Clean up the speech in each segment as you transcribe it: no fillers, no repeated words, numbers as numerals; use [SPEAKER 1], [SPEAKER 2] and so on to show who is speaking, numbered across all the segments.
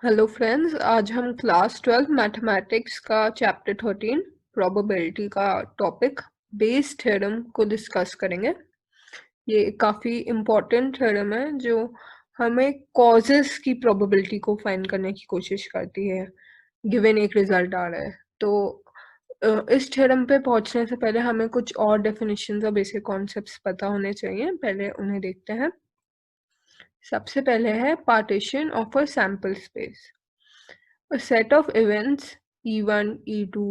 [SPEAKER 1] Hello friends, आज हम class 12 mathematics का चैप्टर 13 प्रोबेबिलिटी का टॉपिक बेस थ्योरम को डिस्कस करेंगे। ये काफ़ी इम्पोर्टेंट थ्योरम है जो हमें कॉजेस की प्रोबेबिलिटी को फाइंड करने की कोशिश करती है गिवन एक रिजल्ट आ रहा है। तो इस थ्योरम पे पहुंचने से पहले हमें कुछ और डेफिनेशंस और बेसिक कॉन्सेप्ट्स पता होने चाहिए। पहले उन्हें देखते हैं। सबसे पहले है partition of a sample space. A set of events E1, E2,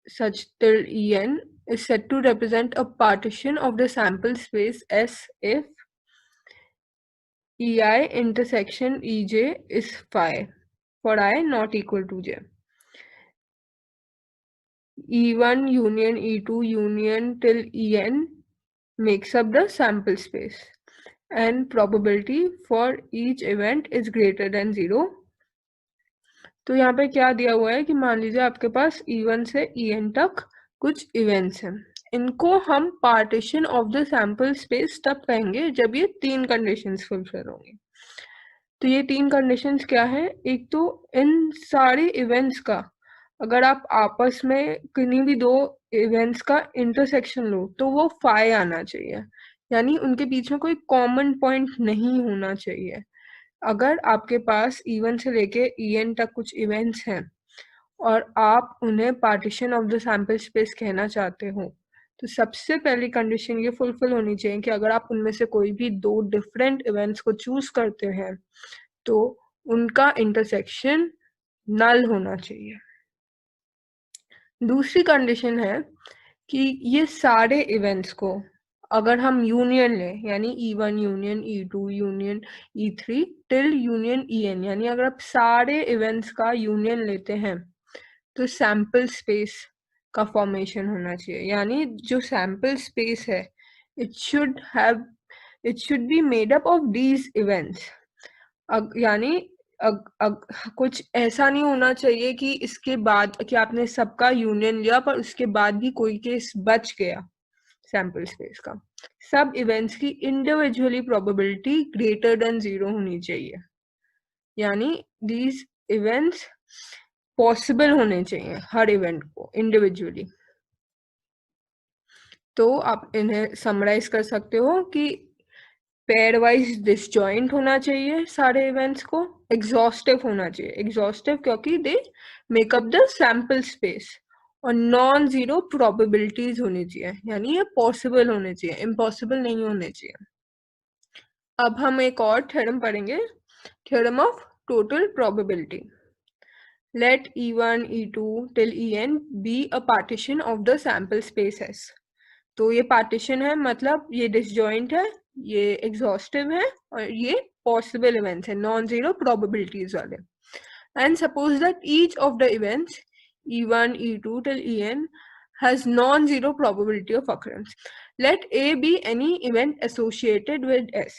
[SPEAKER 1] such till En is said to represent a partition of the sample space S if Ei intersection Ej is phi for I not equal to j. E1 union E2 union till En makes up the sample space and probability for each event is greater than 0. तो यहाँ पे क्या दिया हुआ है कि मान लीजिए आपके पास E1 से En तक कुछ इवेंट्स हैं। इनको हम partition of the sample space तब कहेंगे जब ये तीन कंडीशंस फुलफिल होंगी। तो ये तीन कंडीशंस क्या है? एक तो इन सारे इवेंट्स का अगर आप आपस में किन्हीं भी दो इवेंट्स का इंटरसेक्शन लो तो वो फाई आना चाहिए, यानी उनके बीच में कोई कॉमन पॉइंट नहीं होना चाहिए। अगर आपके पास E1 से लेके En तक कुछ इवेंट्स हैं और आप उन्हें partition of the sample space कहना चाहते हो तो सबसे पहली कंडीशन ये फुलफिल होनी चाहिए कि अगर आप उनमें से कोई भी दो डिफरेंट इवेंट्स को चूज करते हैं तो उनका इंटरसेक्शन नल होना चाहिए। दूसरी कंडीशन है कि ये सारे इवेंट्स को अगर हम यूनियन लें, यानी E1 union E2 union E3 till union En, यानी अगर आप सारे इवेंट्स का यूनियन लेते हैं तो सैम्पल स्पेस का फॉर्मेशन होना चाहिए। यानी जो सैम्पल स्पेस है it should be made up of these events. यानी कुछ ऐसा नहीं होना चाहिए कि इसके बाद कि आपने सबका यूनियन लिया पर उसके बाद भी कोई केस बच गया सैम्पल स्पेस का। सब इवेंट्स की इंडिविजुअली प्रोबेबिलिटी ग्रेटर देन 0 होनी चाहिए, यानी दीज इवेंट्स पॉसिबल होने चाहिए हर इवेंट को इंडिविजुअली। तो आप इन्हें समराइज कर सकते हो कि पेयर वाइज डिसजॉइंट होना चाहिए सारे इवेंट्स को, एग्जॉस्टिव होना चाहिए। एग्जॉस्टिव क्योंकि दे मेकअप द सैम्पल स्पेस, और नॉन जीरो प्रोबेबिलिटीज होनी चाहिए, यानी ये पॉसिबल होने चाहिए, इम्पॉसिबल नहीं होने चाहिए। अब हम एक और थ्योरम पढ़ेंगे, theorem of total probability. Let E1, E2 till En be a partition of the sample space S. तो ये पार्टीशन है, मतलब ये डिसजॉइंट है, ये एग्जॉस्टिव है और ये पॉसिबल इवेंट्स है, नॉन जीरो प्रोबेबिलिटीज वाले। And suppose that each of the events E1, E2 till En has non-zero probability of occurrence. Let A be any event associated with S.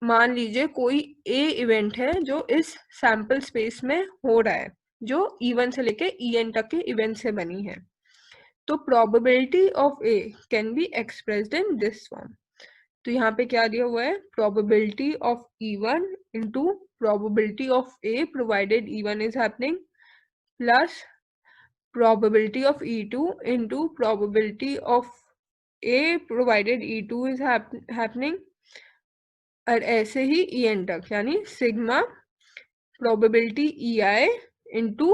[SPEAKER 1] मान लीजिए कोई ए इवेंट है जो इस सैम्पल स्पेस में हो रहा है, जो E1 से लेके En तक के इवेंट से बनी है। तो probability of A can be expressed in this form. तो यहाँ पे क्या दिया हुआ है? Probability of E1 into probability of A provided E1 is happening plus probability of E2 into probability of A provided E2 is happening, और ऐसे ही En तक, यानी sigma probability EI into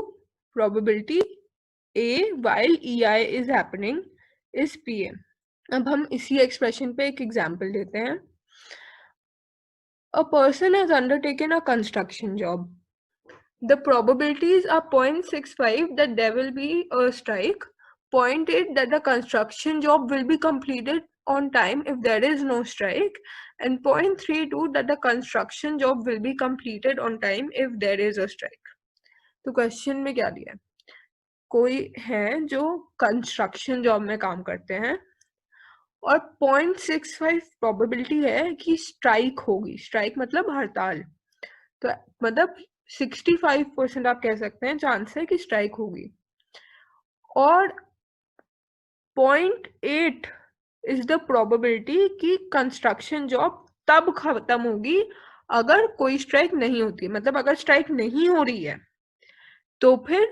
[SPEAKER 1] probability A while EI is happening is PA. अब हम इसी expression पे एक example देते हैं। A person has undertaken a construction job. The probabilities are 0.65 that there will be a strike, 0.8 that the construction job will be completed on time if there is no strike, and 0.32 that the construction job will be completed on time if there is a strike. तो question में क्या दिया है? कोई है जो construction job में काम करते हैं और 0.65 प्रोबेबिलिटी है कि स्ट्राइक होगी। स्ट्राइक मतलब हड़ताल, तो मतलब 65% आप कह सकते हैं चांस है कि स्ट्राइक होगी, और 0.8 इज द प्रोबेबिलिटी कि कंस्ट्रक्शन जॉब तब खत्म होगी अगर कोई स्ट्राइक नहीं होती, मतलब अगर स्ट्राइक नहीं हो रही है तो फिर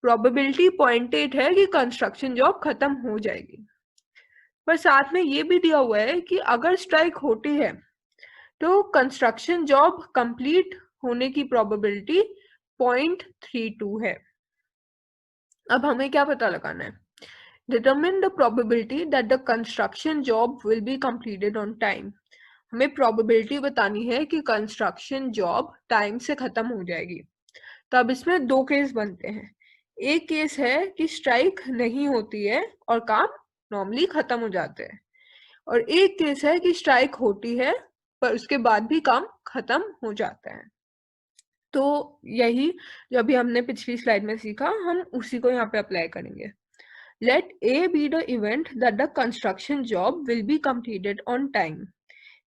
[SPEAKER 1] प्रोबेबिलिटी 0.8 है कि कंस्ट्रक्शन जॉब खत्म हो जाएगी। पर साथ में ये भी दिया हुआ है कि अगर स्ट्राइक होती है तो कंस्ट्रक्शन जॉब कंप्लीट होने की प्रोबेबिलिटी 0.32 है। अब हमें क्या पता लगाना है? Determine the probability that the construction job will be completed on time. हमें प्रोबेबिलिटी बतानी है कि कंस्ट्रक्शन जॉब टाइम से खत्म हो जाएगी। तो अब इसमें दो केस बनते हैं। एक केस है कि स्ट्राइक नहीं होती है और काम नॉर्मली खत्म हो जाते हैं, और एक केस है कि स्ट्राइक होती है पर उसके बाद भी काम खत्म हो जाता है। तो यही जो अभी हमने पिछली स्लाइड में सीखा, हम उसी को यहाँ पे अप्लाई करेंगे। Let A be the event that the construction job will be completed on time.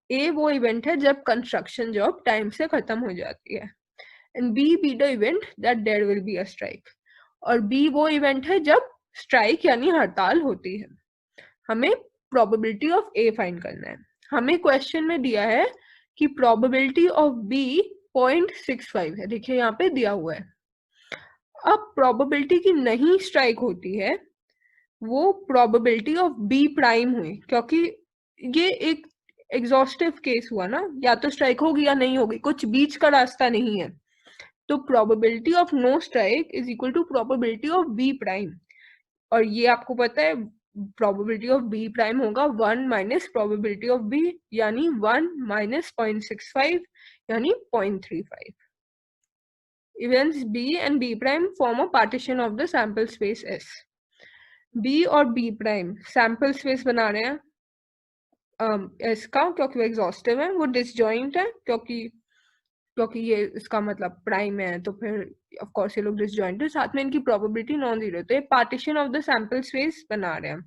[SPEAKER 1] A वो इवेंट है जब कंस्ट्रक्शन जॉब टाइम से खत्म हो जाती है, and B be the event that there will be a strike. और बी वो इवेंट है जब स्ट्राइक यानी हड़ताल होती है। हमें प्रोबेबिलिटी ऑफ ए फाइंड करना है। हमें क्वेश्चन में दिया है कि प्रोबेबिलिटी ऑफ बी 0.65 है, देखिए यहाँ पे दिया हुआ है। अब प्रोबेबिलिटी की नहीं स्ट्राइक होती है वो प्रोबेबिलिटी ऑफ बी प्राइम हुई, क्योंकि ये एक एग्जॉस्टिव केस हुआ ना, या तो स्ट्राइक होगी या नहीं होगी, कुछ बीच का रास्ता नहीं है। तो probability of no strike is equal to probability of B prime, और ये आपको पता है प्रोबेबिलिटी ऑफ बी प्राइम होगा 1 माइनस प्रोबेबिलिटी ऑफ बी, यानी 1 माइनस 0.65 यानी 0.35। Events B and B prime form a partition of the sample space S. B और B prime sample space बना रहे हैं एस का, क्योंकि वो एग्जॉस्टिव है। वो डिसजॉइंट है क्योंकि ये इसका मतलब प्राइम है, तो फिर ऑफ कोर्स ये लोग डिसजॉइंट है। साथ में इनकी प्रोबेबिलिटी नॉन जीरो, तो ये partition of the sample space बना रहे हैं।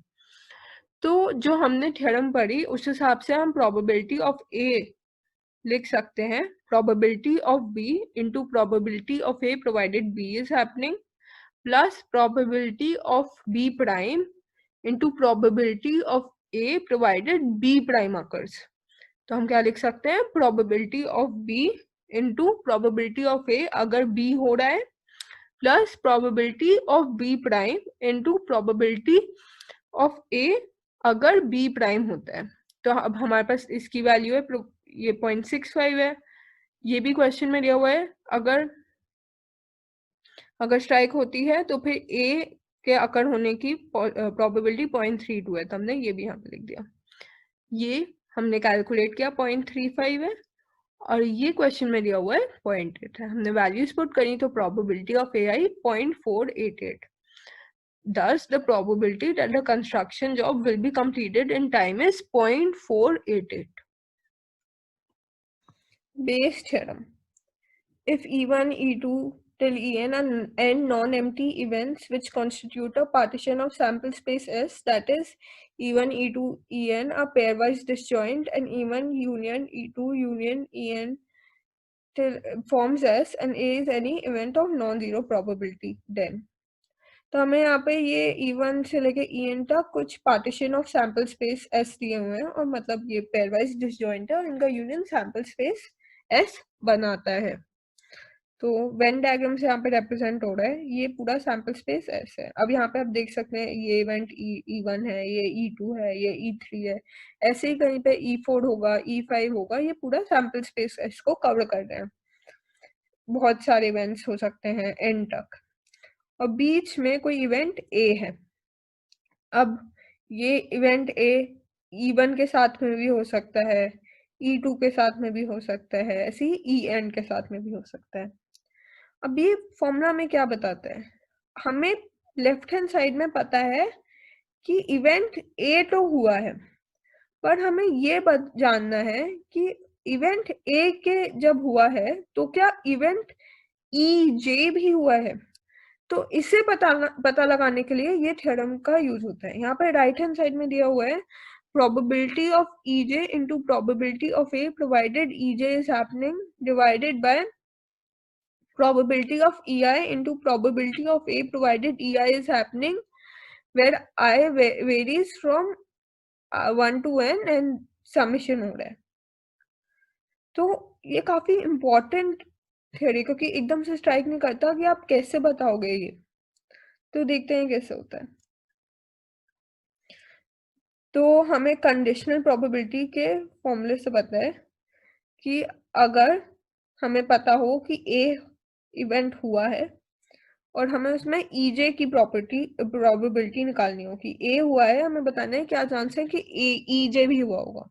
[SPEAKER 1] तो जो हमने थ्योरम पढ़ी उस हिसाब से हम प्रोबेबिलिटी ऑफ ए लिख सकते हैं probability of B into probability of A provided B is happening, plus probability of B prime into probability of A provided B prime occurs. तो हम क्या लिख सकते हैं? Probability of B into probability of A अगर B हो रहा है, plus probability of B prime into probability of A अगर बी प्राइम होता है। तो अब हमारे पास इसकी वैल्यू है ये 0.65 है। ये भी क्वेश्चन में दिया हुआ है अगर स्ट्राइक होती है तो फिर ए के अकर होने की प्रोबेबिलिटी 0.32 है, तो हमने ये भी यहाँ पे लिख दिया। ये हमने कैलकुलेट किया 0.35 है, और ये क्वेश्चन में दिया हुआ है 0.8 है। हमने वैल्यूज पुट करी तो probability of A I 0.488। Thus, the probability that the construction job will be completed in time is 0.488. Bayes theorem. If E1, E2 till En are n non-empty events which constitute a partition of sample space S, that is, E1, E2, En are pairwise disjoint, and E1 union E2 union En till forms S, and A is any event of non-zero probability, then. तो हमें यहाँ पे ये E1 से लेके En तक कुछ partition of sample space S दिए हुए हैं, और मतलब ये पेयरवाइज डिसजॉइंट है और इनका यूनियन सैंपल स्पेस S बनाता है। तो वेन डायग्राम से यहाँ पे रिप्रेजेंट हो रहा है ये पूरा सैंपल स्पेस S है। अब यहाँ पे आप देख सकते हैं ये इवेंट E1 है, ये E2 है, ये E3 है, ऐसे ही कहीं पे E4 होगा, E5 होगा, ये पूरा सैंपल स्पेस S को कवर कर रहे हैं। बहुत सारे इवेंट्स हो सकते हैं N तक, और बीच में कोई इवेंट A है। अब ये इवेंट A E1 के साथ में भी हो सकता है, E2 के साथ में भी हो सकता है, ऐसे ही En के साथ में भी हो सकता है। अब ये फॉर्मूला में क्या बताता है? हमें लेफ्ट हैंड साइड में पता है कि इवेंट A तो हुआ है, पर हमें ये जानना है कि इवेंट A के जब हुआ है तो क्या इवेंट EJ भी हुआ है। तो इसे पता लगाने के लिए ये थ्योरम का यूज होता है। यहाँ पे राइट हैंड साइड में दिया हुआ है probability of EJ into probability of A provided EJ is happening divided by probability of EI into probability of A provided EI is happening, where I varies from 1 to n and summation हो रहा है। तो ये काफी important theory, क्योंकि एकदम से strike नहीं करता कि आप कैसे बताओगे ये। तो देखते हैं कैसे होता है। तो हमें कंडीशनल प्रोबेबिलिटी के फॉर्मूले से पता है कि अगर हमें पता हो कि ए इवेंट हुआ है और हमें उसमें ईजे की प्रोबेबिलिटी निकालनी हो कि ए हुआ है, हमें बताना है क्या चांस है कि ए ईजे भी हुआ होगा।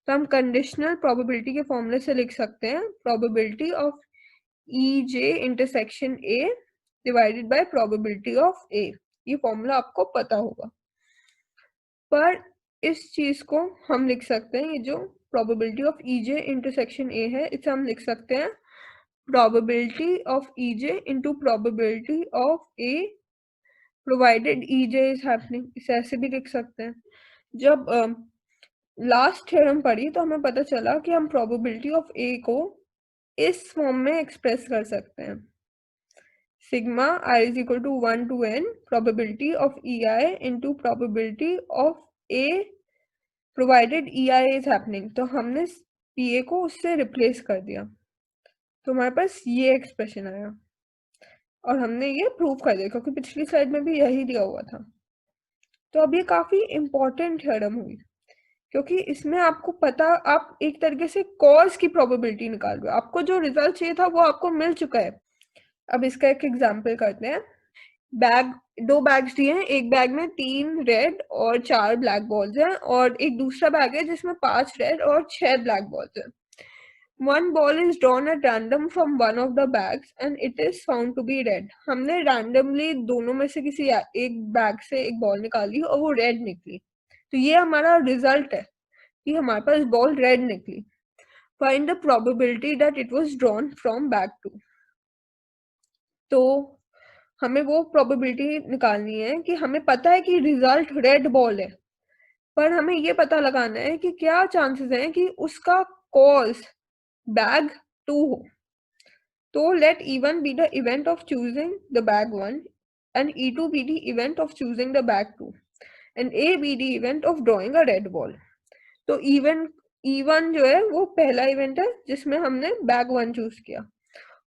[SPEAKER 1] तो हम कंडीशनल प्रोबेबिलिटी के फॉर्मूले से लिख सकते हैं probability of E J intersection A divided by probability of A. ये फॉर्मूला आपको पता होगा, पर इस चीज को हम लिख सकते हैं, ये जो प्रोबेबिलिटी ऑफ ईजे इंटरसेक्शन ए है, इसे हम लिख सकते हैं probability of EJ into probability of A provided EJ is happening। इसे ऐसे भी लिख सकते हैं। जब लास्ट थ्योरम पढ़ी तो हमें पता चला कि हम probability of A को इस फॉर्म में एक्सप्रेस कर सकते हैं, sigma I is equal to 1 to n probability of EI into probability of A provided EI is happening। तो हमने PA को उससे रिप्लेस कर दिया, तो हमारे पास ये एक्सप्रेशन आया और हमने ये प्रूव कर दिया, क्योंकि पिछली स्लाइड में भी यही दिया हुआ था। तो अब ये काफी इंपॉर्टेंट थ्योरम हुई, क्योंकि इसमें आपको पता, आप एक तरीके से कॉज की प्रोबेबिलिटी निकाल रहे हो। आपको जो रिजल्ट चाहिए था वो आपको मिल चुका है। अब इसका एक एग्जांपल करते हैं। दो बैग्स दिए हैं, एक बैग में 3 रेड और 4 ब्लैक बॉल्स हैं, और एक दूसरा बैग है जिसमें 5 रेड और 6 ब्लैक बॉल्स हैं। One ball is drawn at random from one of the bags and it is found to be red। हमने randomly दोनों में से किसी एक बैग से एक बॉल निकाली और वो रेड निकली, तो ये हमारा रिजल्ट है कि हमारे पास बॉल रेड निकली। Find the probability that it was drawn from bag 2। तो हमें वो प्रोबेबिलिटी निकालनी है कि हमें पता है कि रिजल्ट रेड बॉल है, पर हमें ये पता लगाना है कि क्या चांसेस हैं कि उसका कॉज बैग 2 हो। तो let E1 be the event of choosing the bag 1 and E2 be the event of choosing the bag 2 and A be the event of drawing a red ball। तो E1 जो है वो पहला event है जिसमें हमने बैग 1 चूज किया,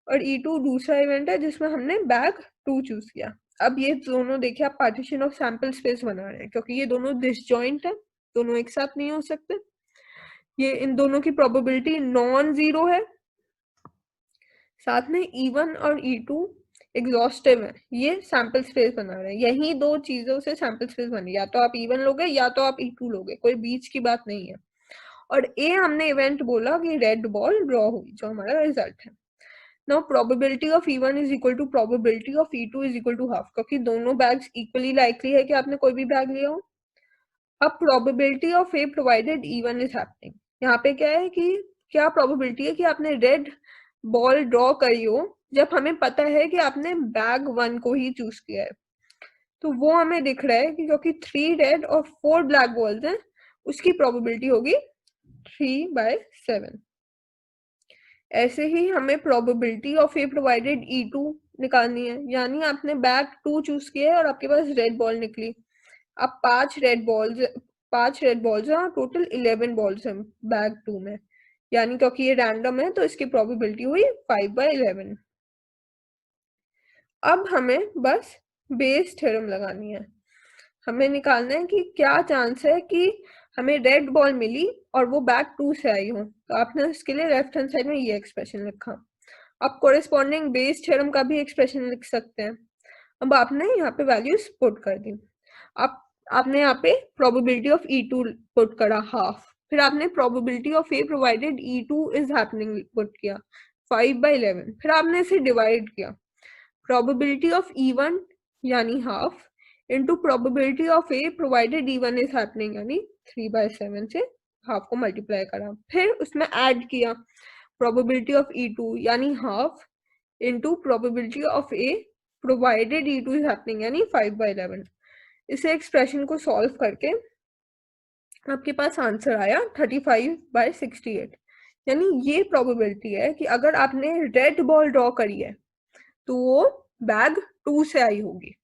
[SPEAKER 1] और E2 दूसरा इवेंट है जिसमें हमने बैग 2 चूज किया। अब ये दोनों देखिए, आप पार्टीशन ऑफ सैंपल स्पेस बना रहे हैं, क्योंकि ये दोनों डिसजॉइंट है, दोनों एक साथ नहीं हो सकते। ये इन दोनों की प्रोबेबिलिटी नॉन जीरो है, साथ में E1 और E2 एग्जॉस्टिव है, ये सैंपल स्पेस बना रहे हैं। यही दो चीजों से सैंपल स्पेस बनी, या तो आप E1 लोगे या तो आप E2 लोगे, कोई बीच की बात नहीं है। और ए हमने इवेंट बोला कि रेड बॉल ड्रॉ हुई, जो हमारा रिजल्ट है। Now probability of E1 is equal to probability of E2 is equal to half, क्योंकि दोनों बैग्स इक्वली लाइकली है कि आपने कोई भी बैग लिया हो। अब probability of A provided E1 is happening, यहाँ पे क्या है कि क्या प्रोबेबिलिटी है कि आपने रेड बॉल ड्रॉ करी हो, जब हमें पता है कि आपने बैग 1 को ही चूज किया है। तो वो हमें दिख रहा है कि क्योंकि 3 रेड और 4 ब्लैक बॉल्स हैं, उसकी प्रोबेबिलिटी होगी 3/7। ऐसे ही हमें probability of A provided E2 निकालनी है, यानी आपने बैग 2 चूज किया है और आपके पास रेड बॉल निकली। अब 5 रेड बॉल्स हैं और टोटल 11 बॉल्स हैं बैग 2 में, यानी क्योंकि ये रैंडम है तो इसकी प्रोबेबिलिटी हुई 5/11। अब हमें बस बेस थ्योरम लगानी है। हमें निकालना है कि क्या चांस है कि हमें रेड बॉल मिली और वो बैग 2 से आई हो। तो आपने इसके लिए लेफ्ट हैंड साइड में ये एक्सप्रेशन लिखा। अब कोरेस्पॉन्डिंग बेस थ्योरम का भी एक्सप्रेशन लिख सकते हैं। अब आपने यहाँ पे वैल्यूज पुट कर दी। आपने यहाँ पे प्रोबेबिलिटी ऑफ E2 पुट करा हाफ, फिर आपने probability of A provided E2 is happening put किया 5/11, फिर आपने इसे डिवाइड किया। प्रोबेबिलिटी ऑफ E1 यानी half into probability of A provided E1 is happening यानी 3/7 से हाफ को मल्टीप्लाई करा, फिर उसमें ऐड किया प्रोबेबिलिटी ऑफ E2 यानी half into probability of A provided E2 is happening यानी 5/11। इसे एक्सप्रेशन को सॉल्व करके आपके पास आंसर आया 35/68। यानी ये प्रोबेबिलिटी है कि अगर आपने रेड बॉल ड्रॉ करी है तो वो बैग 2 से आई होगी।